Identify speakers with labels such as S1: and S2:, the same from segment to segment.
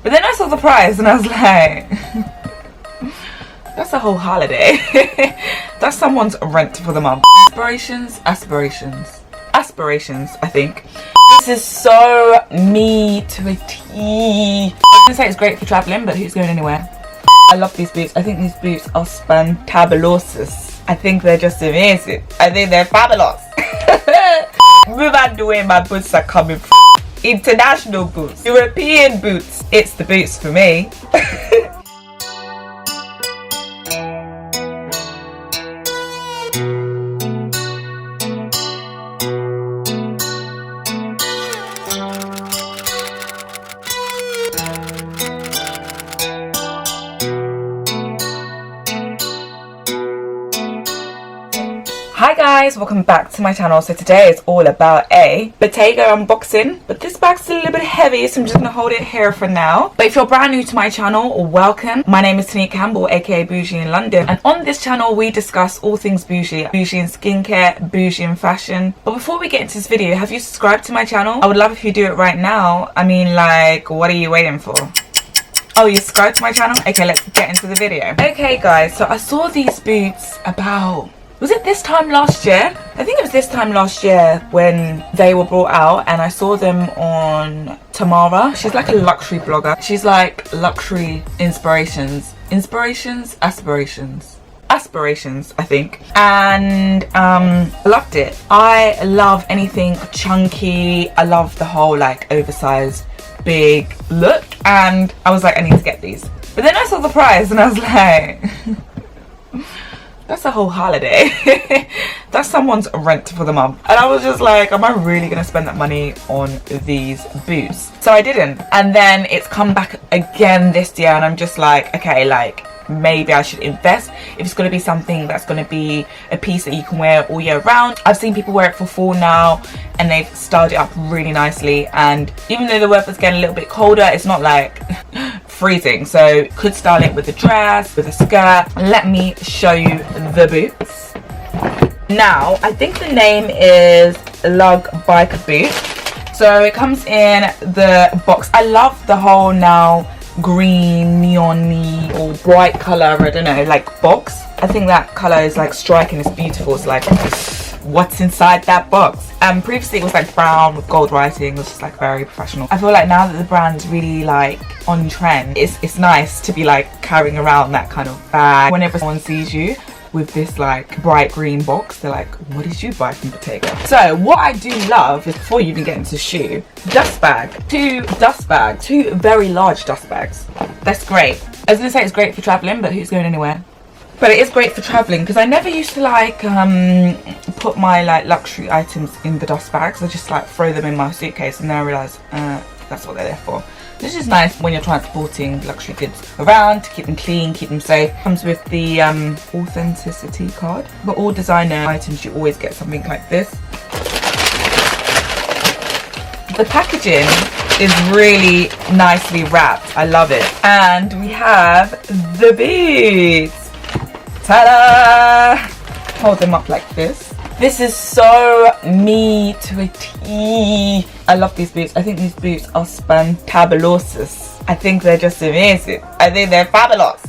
S1: But then I saw the price and I was like, that's a whole holiday. That's someone's rent for the month. Aspirations, I think. This is so me to a T. I was gonna say it's great for traveling, but who's going anywhere? I love these boots. I think these boots are fantabulosus. I think they're just amazing. I think they're fabulous. Move out the way, my boots are coming from. International boots, European boots. It's the boots for me. Hi guys, welcome back to my channel. So today is all about a Bottega unboxing, but this bag's a little bit heavy, so I'm just gonna hold it here for now. But if you're brand new to my channel, welcome. My name is Tonique Campbell, aka Bouji in London, and on this channel we discuss all things bougie in skincare, bougie in fashion. But before we get into this video, have you subscribed to my channel? I would love if you do it right now. I mean, like, what are you waiting for? Oh, you subscribed to my channel? Okay, let's get into the video. Okay guys, so I saw these boots about, was it this time last year? I think it was this time last year when they were brought out, and I saw them on Tamara. She's like a luxury blogger. She's like luxury aspirations, I think. And loved it. I love anything chunky. I love the whole like oversized big look, and I was like, I need to get these. But then I saw the price and I was like, that's a whole holiday. That's someone's rent for the month. And I was just like, am I really gonna spend that money on these boots? So I didn't. And then it's come back again this year, and I'm just like, okay, like maybe I should invest if it's going to be something that's going to be a piece that you can wear all year round. I've seen people wear it for fall now, and they've styled it up really nicely, and even though the weather's getting a little bit colder, it's not like freezing, so could style it with a dress, with a skirt. Let me show you the boots. Now I think the name is Lug bike boot. So it comes in the box. I love the whole now green neon-y or bright color, I don't know, like box. I think that color is like striking, it's beautiful. It's like, what's inside that box? Previously it was like brown with gold writing. It was just like very professional. I feel like now that the brand's really like on trend, it's nice to be like carrying around that kind of bag. Whenever someone sees you with this like bright green box, they're like, what did you buy from Bottega? So what I do love is, before you even get into shoe, dust bag. Two very large dust bags. That's great. I was gonna say it's great for traveling, but who's going anywhere? But it is great for traveling, because I never used to like put my like luxury items in the dust bags. I just like throw them in my suitcase, and then I realize that's what they're there for. This is nice when you're transporting luxury goods around, to keep them clean, keep them safe. Comes with the authenticity card. But all designer items, you always get something like this. The packaging is really nicely wrapped. I love it. And we have the boots. Ta-da! Hold them up like this. This is so me to a T. I love these boots. I think these boots are fantabulosus. I think they're just amazing. I think they're fabulous.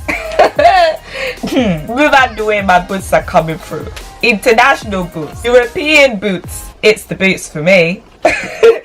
S1: Move out the way, my boots are coming through. International boots, European boots. It's the boots for me.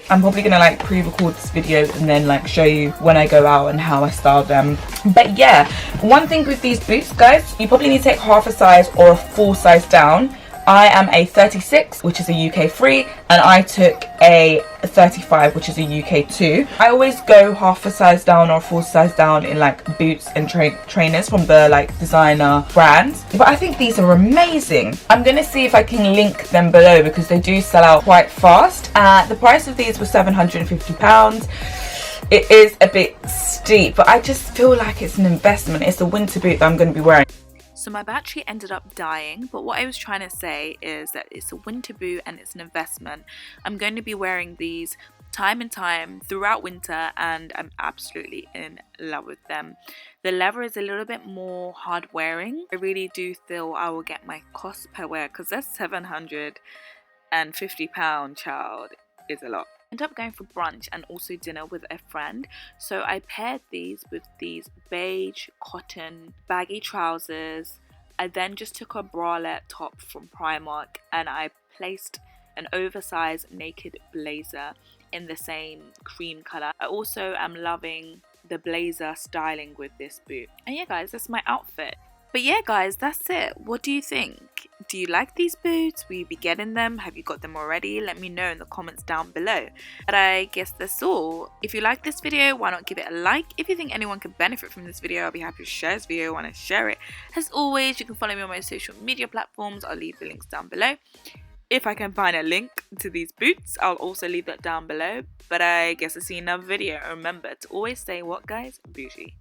S1: I'm probably gonna like pre-record this video and then like show you when I go out and how I style them. But yeah, one thing with these boots, guys, you probably need to take half a size or a full size down. I am a 36, which is a UK 3, and I took a 35, which is a UK 2. I always go half a size down or full size down in like boots and trainers from the like designer brands. But I think these are amazing. I'm gonna see if I can link them below, because they do sell out quite fast. The price of these was £750. It is a bit steep, but I just feel like it's an investment. It's a winter boot that I'm going to be wearing.
S2: So my battery ended up dying, but what I was trying to say is that it's a winter boot and it's an investment. I'm going to be wearing these time and time throughout winter, and I'm absolutely in love with them. The leather is a little bit more hard wearing. I really do feel I will get my cost per wear, because that's £750, child, is a lot. ended up going for brunch and also dinner with a friend. So I paired these with these beige cotton baggy trousers. I then just took a bralette top from Primark and I placed an oversized naked blazer in the same cream color. I also am loving the blazer styling with this boot. And yeah guys, that's my outfit. But yeah guys, that's it. What do you think? Do you like these boots? Will you be getting them? Have you got them already? Let me know in the comments down below. But I guess that's all. If you like this video, why not give it a like? If you think anyone could benefit from this video, I'll be happy to share this video. Want to share it? As always, you can follow me on my social media platforms. I'll leave the links down below. If I can find a link to these boots, I'll also leave that down below. But I guess I'll see you in another video. Remember to always say what guys? Bougie.